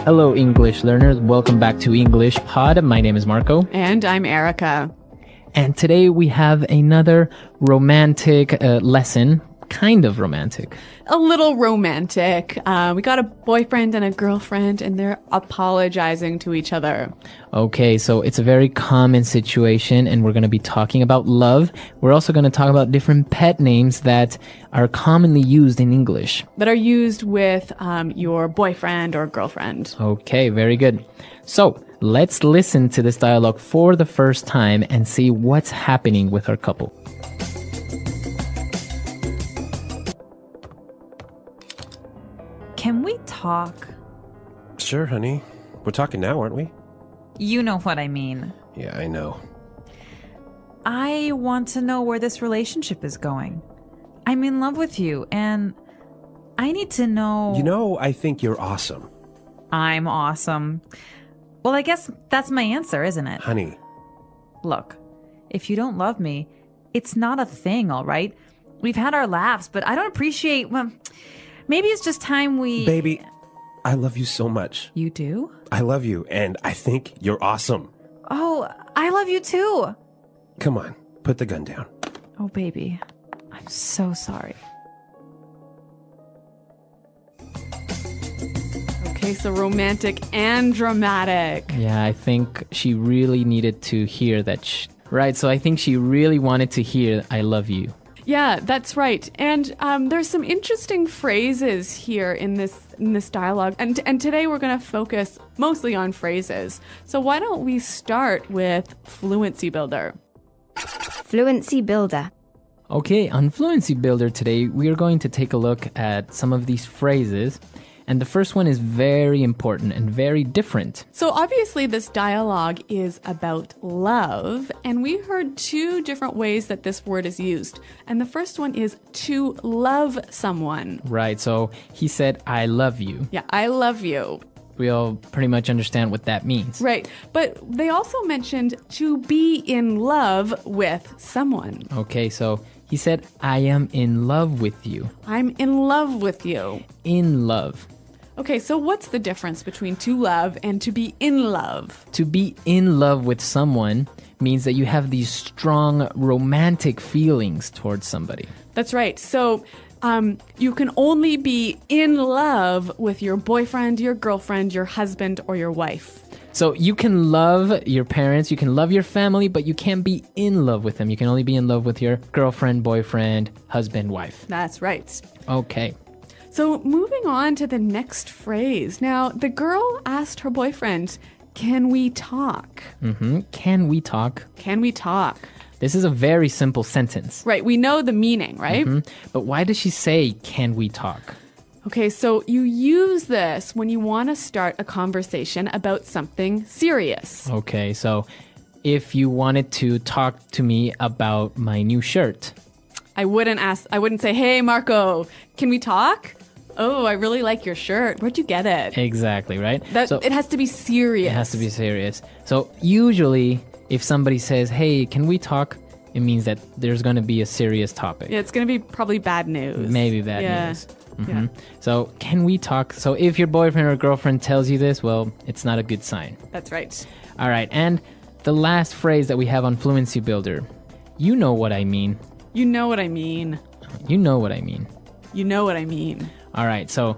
Hello, English learners. Welcome back to English Pod. My name is Marco. And I'm Erica. And today we have another romantic lesson. Kind of romantic. A little romantic. We got a boyfriend and a girlfriend, and they're apologizing to each other. Okay, so it's a very common situation, and we're going to be talking about love. We're also going to talk about different pet names that are commonly used in English. That are used with your boyfriend or girlfriend. Okay, very good. So let's listen to this dialogue for the first time and see what's happening with our couple. Can we talk? Sure, honey. We're talking now, aren't we? You know what I mean. Yeah, I know. I want to know where this relationship is going. I'm in love with you, and I need to know... You know, I think you're awesome. I'm awesome. Well, I guess that's my answer, isn't it? Honey. Look, if you don't love me, it's not a thing, all right? We've had our laughs, but I don't appreciate... Well, maybe it's just time we... Baby, I love you so much. You do? I love you, and I think you're awesome. Oh, I love you too. Come on, put the gun down. Oh, baby. I'm so sorry. Okay, so romantic and dramatic. Yeah, I think she really needed to hear that. Right, so I think she really wanted to hear, I love you. Yeah, that's right. And there's some interesting phrases here in this dialogue. And today we're going to focus mostly on phrases. So why don't we start with Fluency Builder? Fluency Builder. Okay, on Fluency Builder today, we are going to take a look at some of these phrases. And the first one is very important and very different. So obviously this dialogue is about love, and we heard two different ways that this word is used. And the first one is to love someone. Right, so he said, I love you. Yeah, I love you. We all pretty much understand what that means. Right, but they also mentioned to be in love with someone. Okay, so he said, I am in love with you. I'm in love with you. In love. Okay, so what's the difference between to love and to be in love? To be in love with someone means that you have these strong romantic feelings towards somebody. That's right. So you can only be in love with your boyfriend, your girlfriend, your husband, or your wife. So you can love your parents, you can love your family, but you can't be in love with them. You can only be in love with your girlfriend, boyfriend, husband, wife. That's right. Okay. So moving on to the next phrase. Now, the girl asked her boyfriend, can we talk? Can we talk? Can we talk? This is a very simple sentence. Right, we know the meaning, right? But why does she say, can we talk? Okay, so you use this when you want to start a conversation about something serious. Okay, so if you wanted to talk to me about my new shirt. I wouldn't say, hey, Marco, can we talk? Oh, I really like your shirt. Where'd you get it? Exactly, right? It has to be serious. It has to be serious. So usually, if somebody says, hey, can we talk? It means that there's going to be a serious topic. Yeah, it's going to be probably bad news. Maybe bad news. Yeah. So can we talk? So if your boyfriend or girlfriend tells you this, well, it's not a good sign. That's right. All right. And the last phrase that we have on Fluency Builder, you know what I mean. You know what I mean. You know what I mean. You know what I mean. All right. So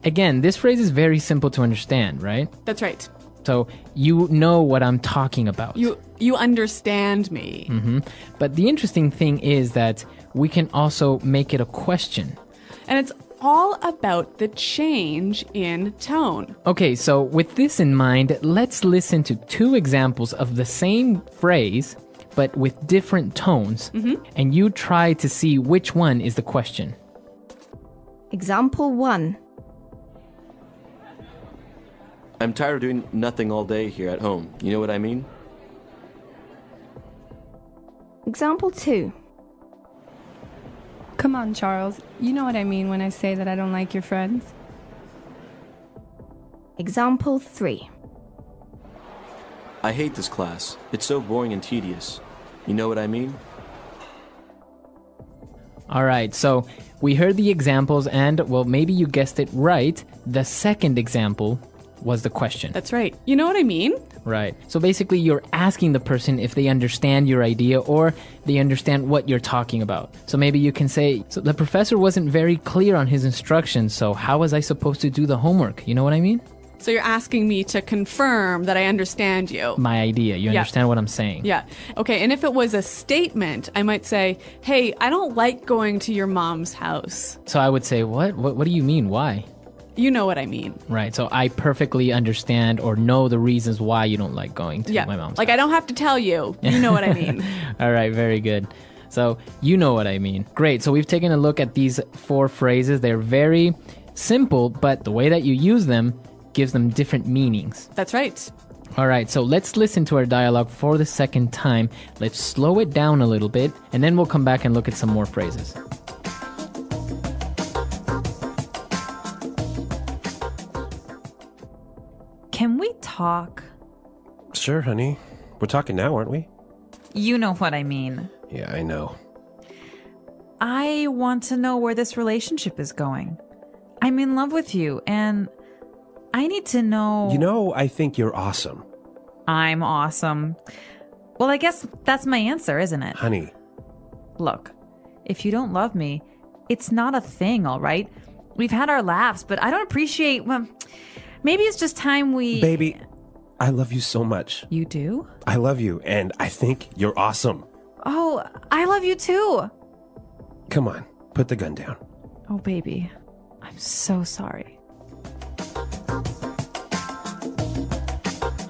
again, this phrase is very simple to understand, right? That's right. So you know what I'm talking about. You understand me. But the interesting thing is that we can also make it a question. And it's all about the change in tone. Okay, so with this in mind, let's listen to two examples of the same phrase, but with different tones. And you try to see which one is the question. Example 1. I'm tired of doing nothing all day here at home. You know what I mean? Example 2. Come on, Charles. You know what I mean when I say that I don't like your friends. Example 3. I hate this class. It's so boring and tedious. You know what I mean? All right, so we heard the examples and, well, maybe you guessed it right. The second example was the question. That's right. You know what I mean? Right. So basically, you're asking the person if they understand your idea or they understand what you're talking about. So maybe you can say, so the professor wasn't very clear on his instructions, so how was I supposed to do the homework? You know what I mean? So you're asking me to confirm that I understand you. My idea. You understand what I'm saying? Yeah. Okay, and if it was a statement, I might say, hey, I don't like going to your mom's house. So I would say, what? What do you mean? Why? You know what I mean. Right. So I perfectly understand or know the reasons why you don't like going to my mom's house. I don't have to tell you. You know what I mean. All right. Very good. So you know what I mean. Great. So we've taken a look at these 4 phrases. They're very simple, but the way that you use them gives them different meanings. That's right. All right, so let's listen to our dialogue for the second time. Let's slow it down a little bit, and then we'll come back and look at some more phrases. Can we talk? Sure, honey. We're talking now, aren't we? You know what I mean. Yeah, I know. I want to know where this relationship is going. I'm in love with you, and I need to know... You know, I think you're awesome. I'm awesome. Well, I guess that's my answer, isn't it? Honey. Look, if you don't love me, it's not a thing, all right? We've had our laughs, but I don't appreciate... Well, maybe it's just time we... Baby, I love you so much. You do? I love you, and I think you're awesome. Oh, I love you too. Come on, put the gun down. Oh, baby. I'm so sorry.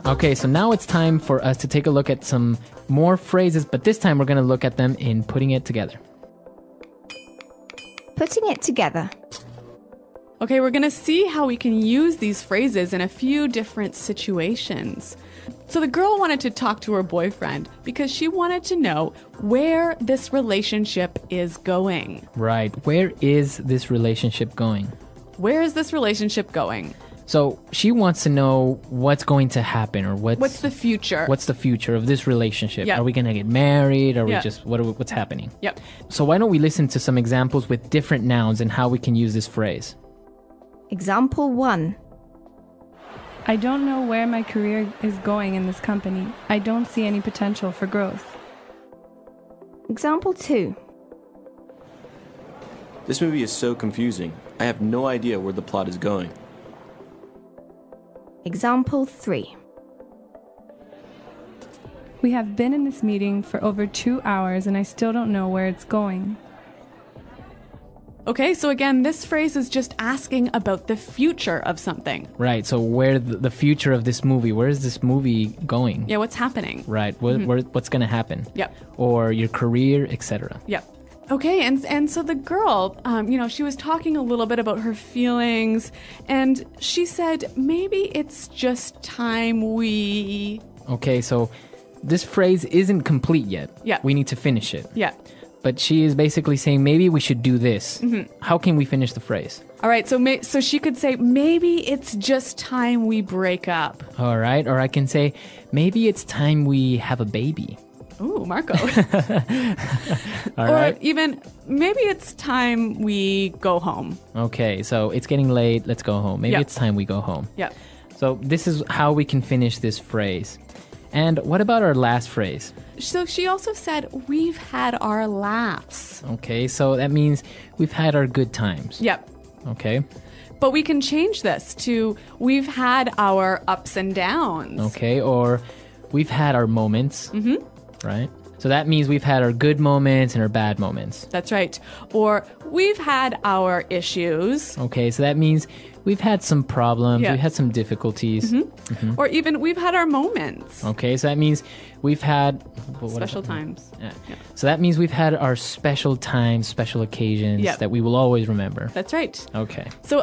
Okay, so now it's time for us to take a look at some more phrases, but this time we're going to look at them in putting it together. Putting it together. Okay, we're going to see how we can use these phrases in a few different situations. So the girl wanted to talk to her boyfriend because she wanted to know where this relationship is going. Right. Where is this relationship going? Where is this relationship going? So she wants to know what's going to happen or what's the future? What's the future of this relationship? Yeah. Are we going to get married? Are Yeah. we just what's happening? Yep. So why don't we listen to some examples with different nouns and how we can use this phrase? Example 1. I don't know where my career is going in this company. I don't see any potential for growth. Example 2. This movie is so confusing. I have no idea where the plot is going. Example 3. We have been in this meeting for over 2 hours and I still don't know where it's going. Okay, so again, this phrase is just asking about the future of something. Right. So where the future of this movie? Where is this movie going? Yeah, what's happening? Right. What's going to happen? Yep. Or your career, etc. Yep. Okay, and so the girl, she was talking a little bit about her feelings, and she said, maybe it's just time we... Okay, so this phrase isn't complete yet. Yeah. We need to finish it. Yeah. But she is basically saying, maybe we should do this. Mm-hmm. How can we finish the phrase? All right, so she could say, maybe it's just time we break up. All right, or I can say, maybe it's time we have a baby. Ooh, Marco. All or right. even, maybe it's time we go home. Okay, so it's getting late, let's go home. Maybe Yeah. it's time we go home. Yeah. So this is how we can finish this phrase. And what about our last phrase? So she also said, we've had our laughs. Okay, so that means we've had our good times. Yep. Okay. But we can change this to, we've had our ups and downs. Okay, or we've had our moments. Mm-hmm. Right? So that means we've had our good moments and our bad moments. That's right. Or we've had our issues. Okay, so that means we've had some problems, Yeah. we've had some difficulties. Mm-hmm. Or even we've had our moments. Okay, so that means we've had... Special times. Yeah. Yeah. So that means we've had our special times, special occasions Yep. that we will always remember. That's right. Okay. So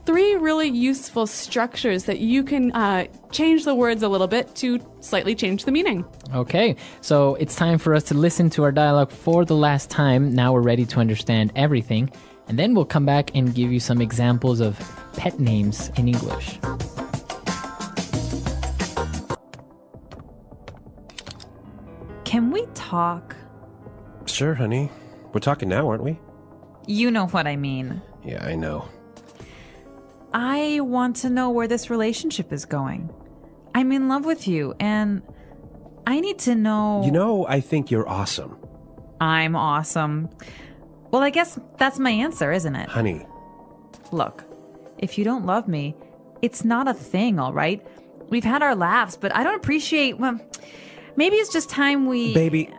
three really useful structures that you can change the words a little bit to slightly change the meaning. Okay, so it's time for us to listen to our dialogue for the last time. Now we're ready to understand everything. And then we'll come back and give you some examples of pet names in English. Can we talk? Sure, honey. We're talking now, aren't we? You know what I mean. Yeah, I know. I want to know where this relationship is going. I'm in love with you, and I need to know... You know, I think you're awesome. I'm awesome. Well, I guess that's my answer, isn't it? Honey. Look, if you don't love me, it's not a thing, all right? We've had our laughs, but I don't appreciate... Well, maybe it's just time we... Baby,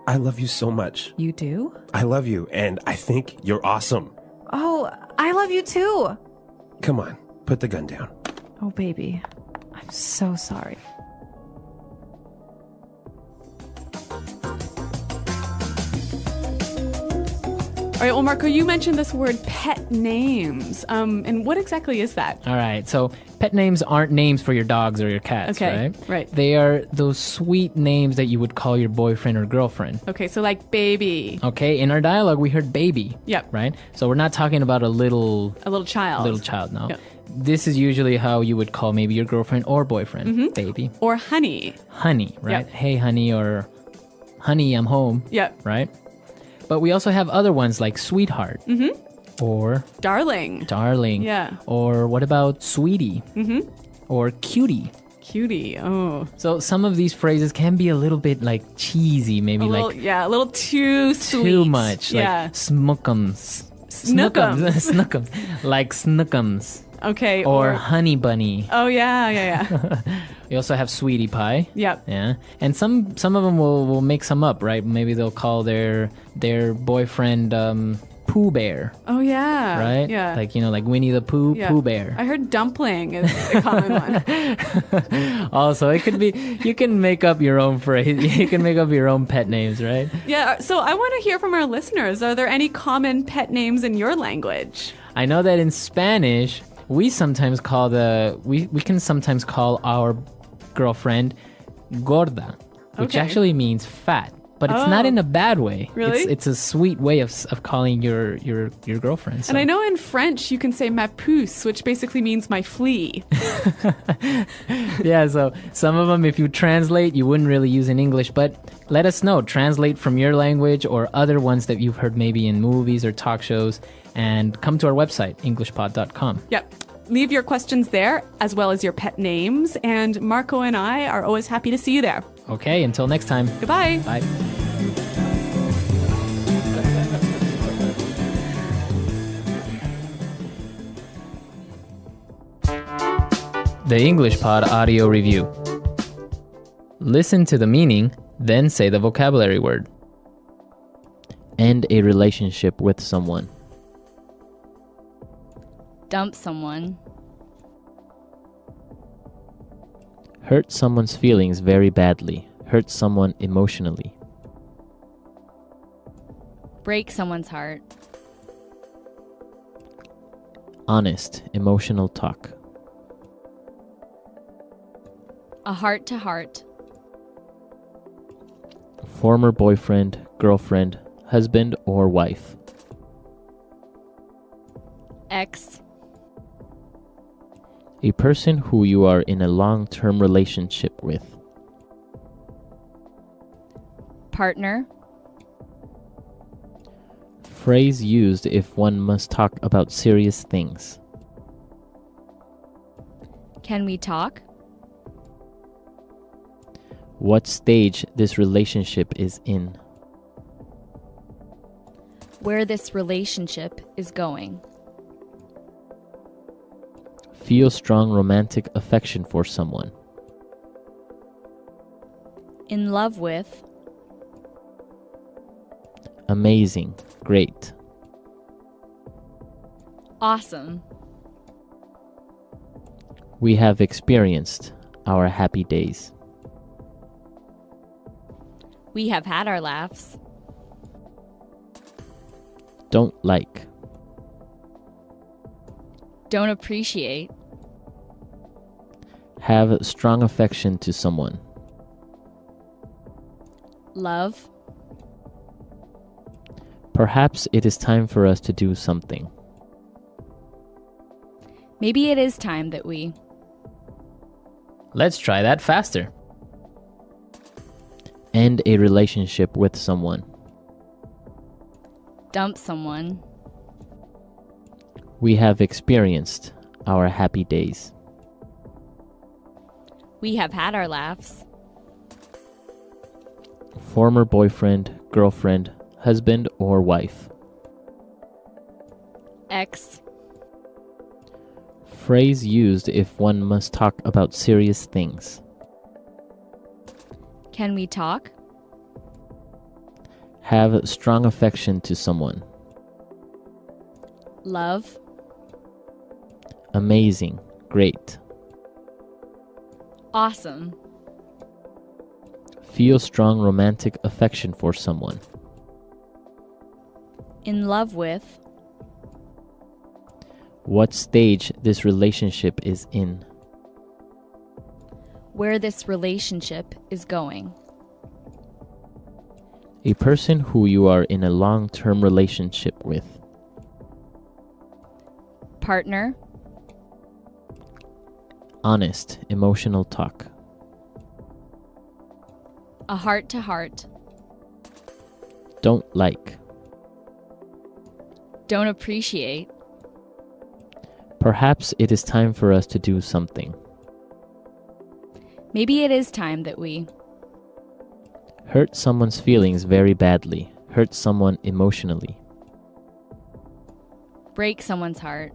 I love you so much. You do? I love you, and I think you're awesome. Oh, I love you too. Come on, put the gun down. Oh, baby. I'm so sorry. All right, well, Marco, you mentioned this word pet names. And what exactly is that? All right, so pet names aren't names for your dogs or your cats, Okay, right? right. They are those sweet names that you would call your boyfriend or girlfriend. Okay, so like baby. Okay, in our dialogue, we heard baby. Yep. Right? So we're not talking about a little child. no. Yep. This is usually how you would call maybe your girlfriend or boyfriend, baby. Or honey. Honey, right? Yep. Hey, honey, or honey, I'm home. Yep. Right? But we also have other ones like sweetheart. Or Darling. darling. Yeah. Or what about sweetie? Or cutie. Cutie. Oh. So some of these phrases can be a little bit like cheesy, maybe A little, like yeah, a little too sweet. too much. Yeah. Like smookums. Snookums. Snookums. Like snookums. Okay. Or honey bunny. Oh, yeah. We also have sweetie pie. Yep. Yeah. And some of them will make some up, right? Maybe they'll call their boyfriend Pooh Bear, Oh, yeah. right? Yeah. Like, like Winnie the Pooh, Yeah. Pooh Bear. I heard dumpling is a common one. Also, it could be, you can make up your own phrase. You can make up your own pet names, right? Yeah. So I want to hear from our listeners. Are there any common pet names in your language? I know that in Spanish, we sometimes call we can sometimes call our girlfriend gorda, which Okay. actually means fat, but it's not Oh. in a bad way. Really? It's a sweet way of calling your girlfriend. So. And I know in French you can say ma puce, which basically means my flea. Yeah, so some of them, if you translate, you wouldn't really use in English, but let us know. Translate from your language or other ones that you've heard maybe in movies or talk shows, and come to our website, englishpod.com. Yep. Leave your questions there, as well as your pet names, and Marco and I are always happy to see you there. Okay, until next time. Goodbye. Bye. The English Pod Audio Review. Listen to the meaning, then say the vocabulary word. End a relationship with someone. Dump someone. Hurt someone's feelings very badly. Hurt someone emotionally. Break someone's heart. Honest, emotional talk. A heart to heart. Former boyfriend, girlfriend, husband or wife. Ex. A person who you are in a long-term relationship with. Partner. Phrase used if one must talk about serious things. Can we talk? What stage this relationship is in. Where this relationship is going. Feel strong romantic affection for someone. In love with. Amazing, great. Awesome. We have experienced our happy days. We have had our laughs. Don't like. Don't appreciate. Have strong affection to someone. Love. Perhaps it is time for us to do something. Maybe it is time that we. Let's try that faster. End a relationship with someone. Dump someone. We have experienced our happy days. We have had our laughs. Former boyfriend, girlfriend, husband, or wife. Ex. Phrase used if one must talk about serious things. Can we talk? Have strong affection to someone. Love. Amazing. Great. Awesome. Feel strong romantic affection for someone. In love with. What stage this relationship is in. Where this relationship is going. A person who you are in a long-term relationship with. Partner. Honest, emotional talk. A heart-to-heart. Don't like. Don't appreciate. Perhaps it is time for us to do something. Maybe it is time that we. Hurt someone's feelings very badly. Hurt someone emotionally. Break someone's heart.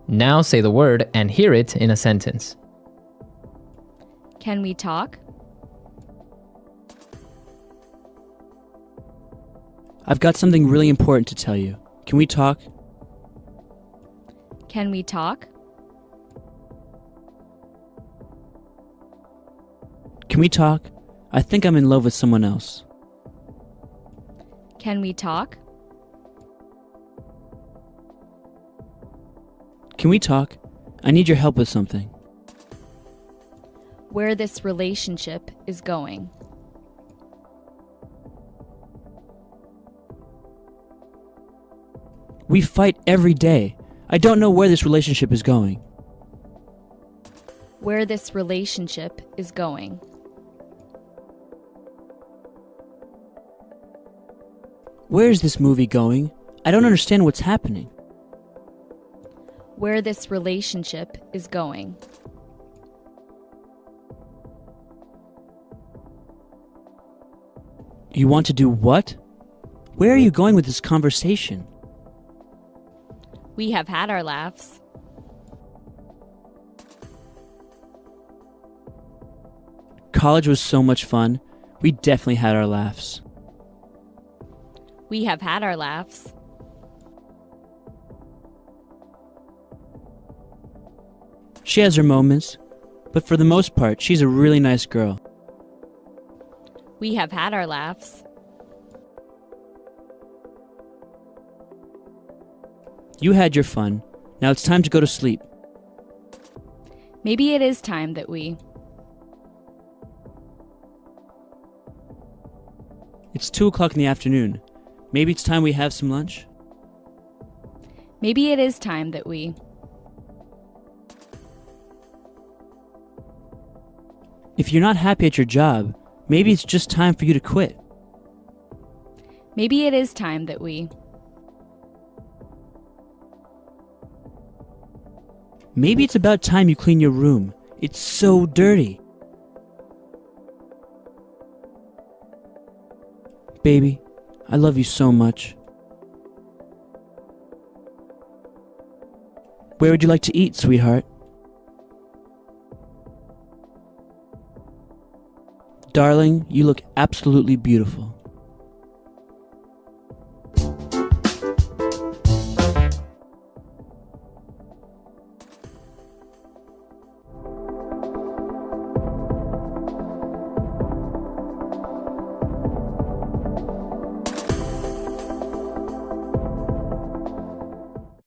Now say the word and hear it in a sentence. Can we talk? I've got something really important to tell you. Can we talk? Can we talk? Can we talk? I think I'm in love with someone else. Can we talk? Can we talk? I need your help with something. Where this relationship is going. We fight every day. I don't know where this relationship is going. Where this relationship is going. Where is this movie going? I don't understand what's happening. Where this relationship is going. You want to do what? Where are you going with this conversation? We have had our laughs. College was so much fun. We definitely had our laughs. We have had our laughs. She has her moments, but for the most part, she's a really nice girl. We have had our laughs. You had your fun. Now it's time to go to sleep. Maybe it is time that we. It's 2 o'clock in the afternoon. Maybe it's time we have some lunch? Maybe it is time that we. If you're not happy at your job, maybe it's just time for you to quit. Maybe it is time that we. Maybe it's about time you clean your room. It's so dirty. Baby, I love you so much. Where would you like to eat, sweetheart? Darling, you look absolutely beautiful.